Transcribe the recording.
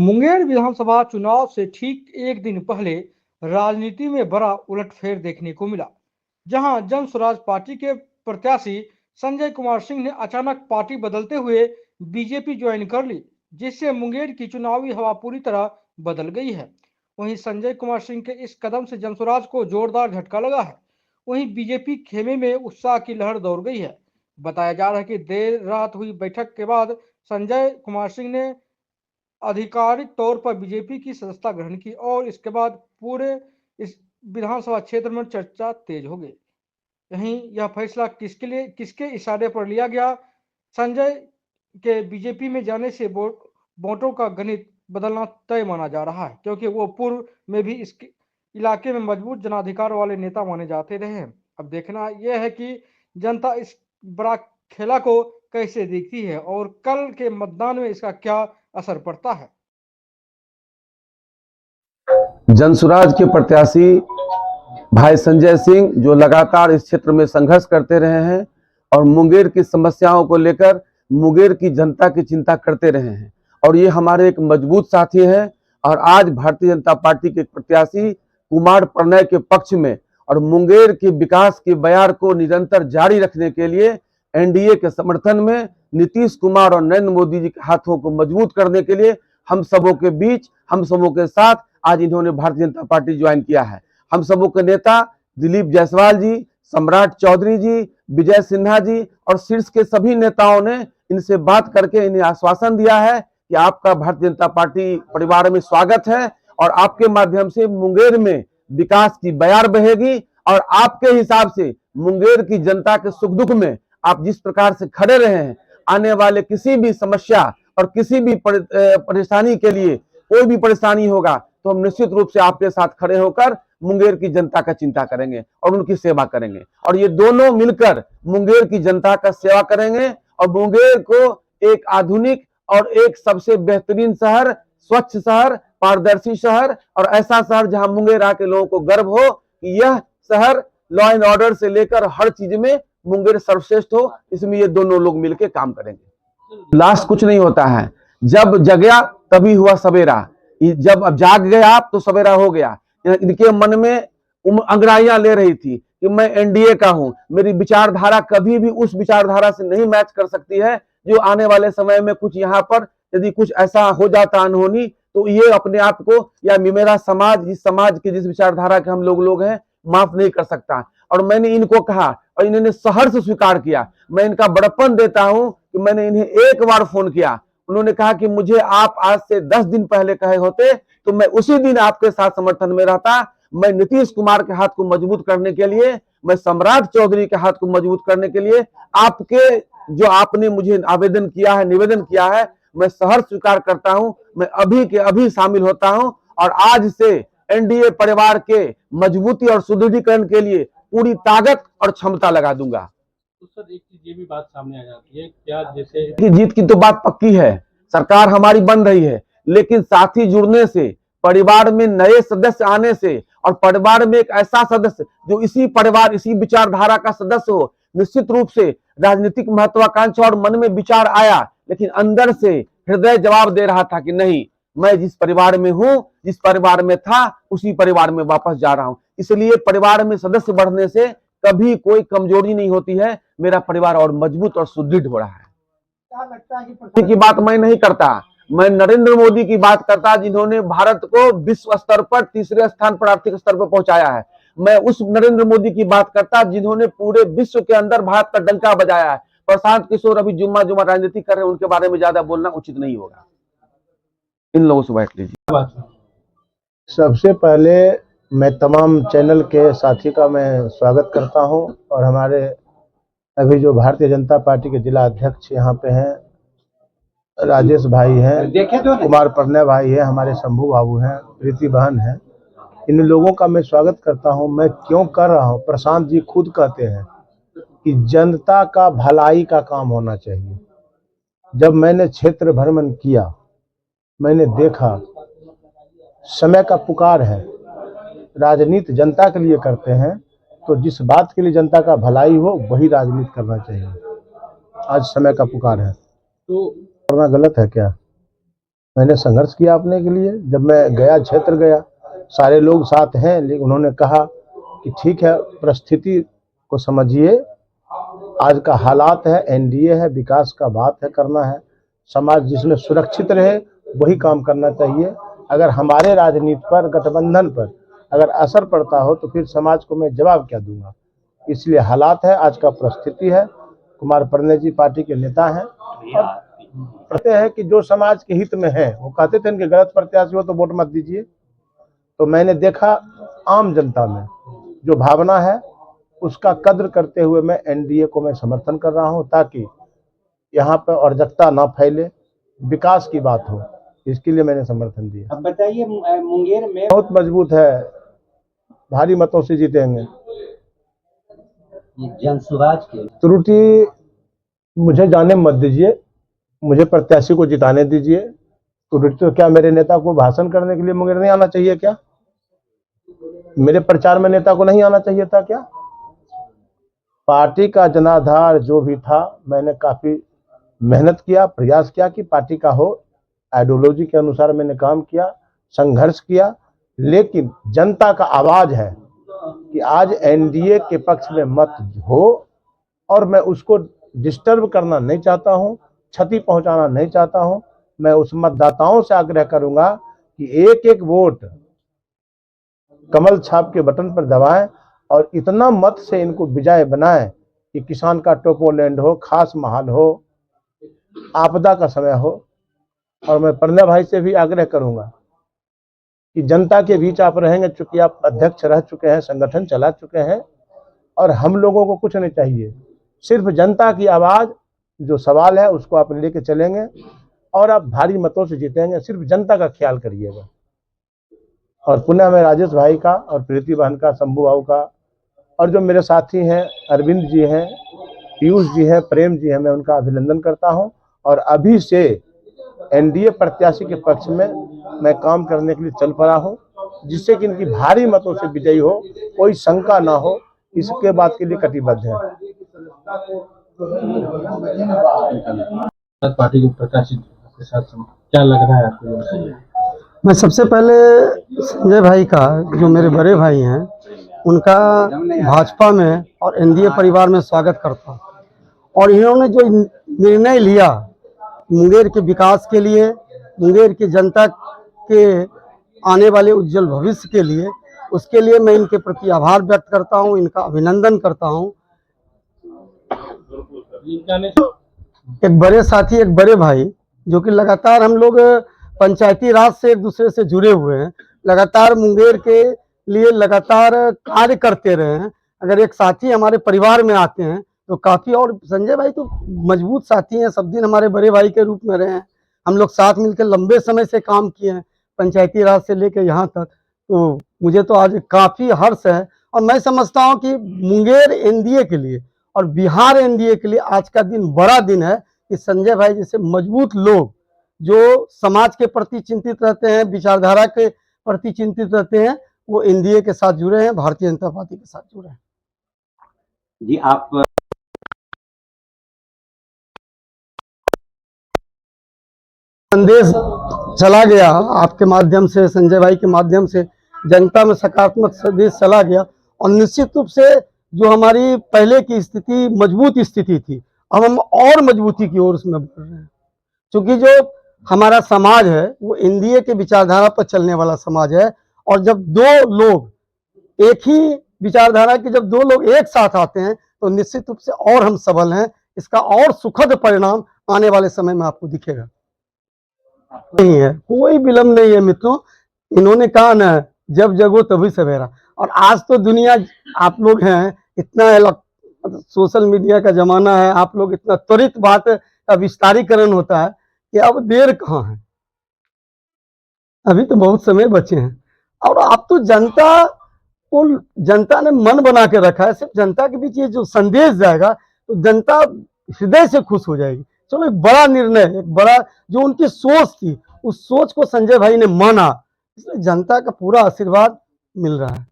मुंगेर विधानसभा चुनाव से ठीक एक दिन पहले राजनीति में बड़ा उलटफेर देखने को मिला, जहां जन स्वराज पार्टी के प्रत्याशी संजय कुमार सिंह ने अचानक पार्टी बदलते हुए बीजेपी ज्वाइन कर ली, जिससे मुंगेर की चुनावी हवा पूरी तरह बदल गई है। वहीं संजय कुमार सिंह के इस कदम से जन स्वराज को जोरदार झटका लगा है। वहीं बीजेपी खेमे में उत्साह की लहर दौड़ गई है। बताया जा रहा है कि देर रात हुई बैठक के बाद संजय कुमार सिंह ने आधिकारिक तौर पर बीजेपी की सदस्यता ग्रहण की और इसके बाद पूरे इस विधानसभा क्षेत्र में चर्चा तेज हो गई। यहीं यह फैसला किसके इशारे पर लिया गया? संजय के बीजेपी में जाने से वोटों का गणित बदलना तय माना जा रहा है, क्योंकि वो पूर्व में भी इसके इलाके में मजबूत जनाधिकार वाले नेता माने जाते रहे हैं। अब देखना यह है कि जनता इस बड़ा खेला को कैसे देखती है और कल के मतदान में इसका क्या असर पड़ता है। जनसुराज के प्रत्याशी भाई संजय सिंह जो लगातार इस क्षेत्र में संघर्ष करते रहे हैं और मुंगेर की समस्याओं को लेकर मुंगेर की जनता की चिंता करते रहे हैं और ये हमारे एक मजबूत साथी हैं। और आज भारतीय जनता पार्टी के प्रत्याशी कुमार प्रणय के पक्ष में और मुंगेर के विकास की बयार को निरंतर जारी रखने के लिए एनडीए के समर्थन में नीतीश कुमार और नरेंद्र मोदी जी के हाथों को मजबूत करने के लिए हम सबों के बीच, हम सबों के साथ आज इन्होंने भारतीय जनता पार्टी ज्वाइन किया है। हम सबों के नेता दिलीप जायसवाल जी, सम्राट चौधरी जी, विजय सिन्हा जी और शीर्ष के सभी नेताओं ने इनसे बात करके इन्हें आश्वासन दिया है कि आपका भारतीय जनता पार्टी परिवार में स्वागत है और आपके माध्यम से मुंगेर में विकास की बयार बहेगी और आपके हिसाब से मुंगेर की जनता के सुख दुख में आप जिस प्रकार से खड़े रहे हैं, आने वाले किसी भी समस्या और किसी भी परेशानी के लिए कोई भी परेशानी होगा तो हम निश्चित रूप से आपके साथ खड़े होकर मुंगेर की जनता का चिंता करेंगे और उनकी सेवा करेंगे और ये दोनों मिलकर मुंगेर की जनता का सेवा करेंगे और मुंगेर को एक आधुनिक और एक सबसे बेहतरीन शहर, स्वच्छ शहर, पारदर्शी शहर और ऐसा शहर जहां मुंगेर आके लोगों को गर्व हो कि यह शहर लॉ एंड ऑर्डर से लेकर हर चीज में मुंगेर सर्वश्रेष्ठ हो, इसमें ये दोनों लोग मिलकर काम करेंगे। लास्ट कुछ नहीं होता है, जब जगया तभी हुआ सवेरा, जब अब जाग गए आप तो सवेरा हो गया। इनके मन में अंगड़ाइयां ले रही थी कि मैं एनडीए का हूं, मेरी विचारधारा कभी भी उस विचारधारा से नहीं मैच कर सकती है जो आने वाले समय में कुछ यहाँ पर यदि कुछ ऐसा हो जाता अनहोनी तो ये अपने आप को या मेरा समाज, इस समाज के जिस विचारधारा के हम लोग हैं माफ नहीं कर सकता। और मैंने इनको कहा और इन्होंने सहर्ष स्वीकार किया। मैं इनका बड़प्पन देता हूं कि मैंने इन्हें एक बार फोन किया, उन्होंने कहा कि मुझे आप आज से 10 दिन पहले कहे होते तो मैं उसी दिन आपके साथ समर्थन में रहता। मैं नीतीश कुमार के हाथ को मजबूत करने के लिए, मैं सम्राट चौधरी के हाथ को मजबूत करने के लिए आपके जो आपने मुझे आवेदन किया है, निवेदन किया है, मैं सहर्ष स्वीकार करता हूं। मैं अभी के अभी शामिल होता हूं और आज से एनडीए परिवार के मजबूती और सुदृढ़ीकरण के लिए पूरी ताकत और क्षमता लगा दूंगा। तो सर एक चीज ये भी बात सामने आ जाती है, क्या जैसे कि जीत की तो बात पक्की है, सरकार हमारी बन रही है, लेकिन साथी जुड़ने से, परिवार में नए सदस्य आने से और परिवार में एक ऐसा सदस्य जो इसी परिवार, इसी विचारधारा का सदस्य हो, निश्चित रूप से राजनीतिक महत्वाकांक्षा और मन में विचार आया, लेकिन अंदर से हृदय जवाब दे रहा था कि नहीं, मैं जिस परिवार में हूं, जिस परिवार में था, उसी परिवार में वापस जा रहा हूं। इसलिए परिवार में सदस्य बढ़ने से कभी कोई कमजोरी नहीं होती है, मेरा परिवार और मजबूत और सुदृढ़ हो रहा है। क्या लगता है कि बात मैं नहीं करता, मैं नरेंद्र मोदी की बात करता जिन्होंने भारत को विश्व स्तर पर तीसरे स्थान पर आर्थिक स्तर पर पहुंचाया है। मैं उस नरेंद्र मोदी की बात करता जिन्होंने पूरे विश्व के अंदर भारत का डंका बजाया है। प्रशांत किशोर अभी जुम्मा जुम्मा राजनीति कर रहे हैं, उनके बारे में ज्यादा बोलना उचित नहीं होगा। इन लोगों से बैठ लीजिए। सबसे पहले मैं तमाम चैनल के साथी का मैं स्वागत करता हूं और हमारे अभी जो भारतीय जनता पार्टी के जिला अध्यक्ष यहाँ पे हैं, राजेश भाई हैं, कुमार प्रणय भाई है, हमारे शंभू बाबू हैं, प्रीति बहन है, इन लोगों का मैं स्वागत करता हूं। मैं क्यों कर रहा हूं, प्रशांत जी खुद कहते हैं कि जनता का भलाई का काम होना चाहिए। जब मैंने क्षेत्र भ्रमण किया, मैंने देखा समय का पुकार है, राजनीति जनता के लिए करते हैं तो जिस बात के लिए जनता का भलाई हो वही राजनीति करना चाहिए। आज समय का पुकार है, तो करना गलत है क्या? मैंने संघर्ष किया अपने के लिए। जब मैं गया, क्षेत्र गया, सारे लोग साथ हैं, लेकिन उन्होंने कहा कि ठीक है, परिस्थिति को समझिए, आज का हालात है, एनडीए है, विकास का बात है, करना है, समाज जिसमें सुरक्षित रहे वही काम करना चाहिए। अगर हमारे राजनीति पर, गठबंधन पर अगर असर पड़ता हो तो फिर समाज को मैं जवाब क्या दूंगा। इसलिए हालात है, आज का परिस्थिति है। कुमार परने जी पार्टी के नेता हैं और कहते हैं कि जो समाज के हित में है, वो कहते थे कि गलत प्रत्याशी हो तो वोट मत दीजिए। तो मैंने देखा आम जनता में जो भावना है उसका कद्र करते हुए मैं एनडीए को मैं समर्थन कर रहा हूं, ताकि यहाँ पर अराजकता ना फैले, विकास की बात हो, इसके लिए मैंने समर्थन दिया। अब बताइए, मुंगेर में बहुत मजबूत है, भारी मतों से जीतेंगे। जनसुराज के त्रुटि मुझे जाने मत दीजिए, मुझे प्रत्याशी को जिताने दीजिए। त्रुटि तो क्या मेरे नेता को भाषण करने के लिए मुंगेर नहीं आना चाहिए क्या? मेरे प्रचार में नेता को नहीं आना चाहिए था क्या? पार्टी का जनाधार जो भी था, मैंने काफी मेहनत किया, प्रयास किया कि पार्टी का हो, आइडियोलॉजी के अनुसार मैंने काम किया, संघर्ष किया। लेकिन जनता का आवाज है कि आज एनडीए के पक्ष में मत हो, और मैं उसको डिस्टर्ब करना नहीं चाहता हूं, क्षति पहुंचाना नहीं चाहता हूं। मैं उस मतदाताओं से आग्रह करूंगा कि एक एक वोट कमल छाप के बटन पर दबाएं और इतना मत से इनको विजय बनाएं कि किसान का टोपोलैंड हो, खास महाल हो, आपदा का समय हो। और मैं प्रणय भाई से भी आग्रह करूंगा कि जनता के बीच आप रहेंगे, चूंकि आप अध्यक्ष रह चुके हैं, संगठन चला चुके हैं, और हम लोगों को कुछ नहीं चाहिए, सिर्फ जनता की आवाज जो सवाल है उसको आप लेके चलेंगे और आप भारी मतों से जीतेंगे। सिर्फ जनता का ख्याल करिएगा। और पुनः मैं राजेश भाई का और प्रीति बहन का, शंभू बाबू का, और जो मेरे साथी हैं अरविंद जी हैं, पीयूष जी हैं, प्रेम जी हैं, मैं उनका अभिनंदन करता हूं। और अभी से एनडीए प्रत्याशी के पक्ष में मैं काम करने के लिए चल पड़ा हूं, जिससे कि इनकी भारी मतों से विजयी हो, कोई शंका ना हो, इसके बात के लिए कटिबद्ध है। पार्टी के प्रत्याशी के साथ क्या लग रहा है आपको? मैं सबसे पहले संजय भाई का, जो मेरे बड़े भाई हैं, उनका भाजपा में और एनडीए परिवार में स्वागत करता हूँ। और इन्होंने जो निर्णय लिया मुंगेर के विकास के लिए, मुंगेर की जनता के आने वाले उज्जवल भविष्य के लिए, उसके लिए मैं इनके प्रति आभार व्यक्त करता हूँ, इनका अभिनंदन करता हूँ। एक बड़े साथी, एक बड़े भाई, जो कि लगातार हम लोग पंचायती राज से एक दूसरे से जुड़े हुए हैं, लगातार मुंगेर के लिए लगातार कार्य करते रहे हैं। अगर एक साथी हमारे परिवार में आते हैं तो काफी, और संजय भाई तो मजबूत साथी हैं, सब दिन हमारे बड़े भाई के रूप में रहे हैं। हम लोग साथ मिलकर लंबे समय से काम किए हैं, पंचायती राज से लेकर यहाँ तक। तो मुझे तो आज काफी हर्ष है, और मैं समझता हूँ कि मुंगेर एनडीए के लिए और बिहार एनडीए के लिए आज का दिन बड़ा दिन है कि संजय भाई जैसे मजबूत लोग जो समाज के प्रति चिंतित रहते हैं, विचारधारा के प्रति चिंतित रहते हैं, वो एनडीए के साथ जुड़े हैं, भारतीय जनता पार्टी के साथ जुड़े हैं। जी, आप संदेश चला गया आपके माध्यम से, संजय भाई के माध्यम से जनता में सकारात्मक संदेश चला गया। और निश्चित रूप से जो हमारी पहले की स्थिति मजबूत स्थिति थी, अब हम और मजबूती की ओर उसमें बढ़ रहे हैं। क्योंकि जो हमारा समाज है वो एनडीए के विचारधारा पर चलने वाला समाज है, और जब दो लोग एक ही विचारधारा के, जब दो लोग एक साथ आते हैं तो निश्चित रूप से और हम सबल हैं। इसका और सुखद परिणाम आने वाले समय में आपको दिखेगा। नहीं है, कोई विलंब नहीं है मित्रों। इन्होंने कहा ना, जब जगो तभी सवेरा। और आज तो दुनिया, आप लोग हैं, इतना सोशल मीडिया का जमाना है, आप लोग इतना त्वरित बात का विस्तारीकरण होता है कि अब देर कहाँ है, अभी तो बहुत समय बचे हैं। और आप तो जनता को, जनता ने मन बना के रखा है, सिर्फ जनता के बीच ये जो संदेश जाएगा तो जनता हृदय से खुश हो जाएगी। चलो, एक बड़ा निर्णय, एक बड़ा जो उनकी सोच थी, उस सोच को संजय भाई ने माना, इसलिए जनता का पूरा आशीर्वाद मिल रहा है।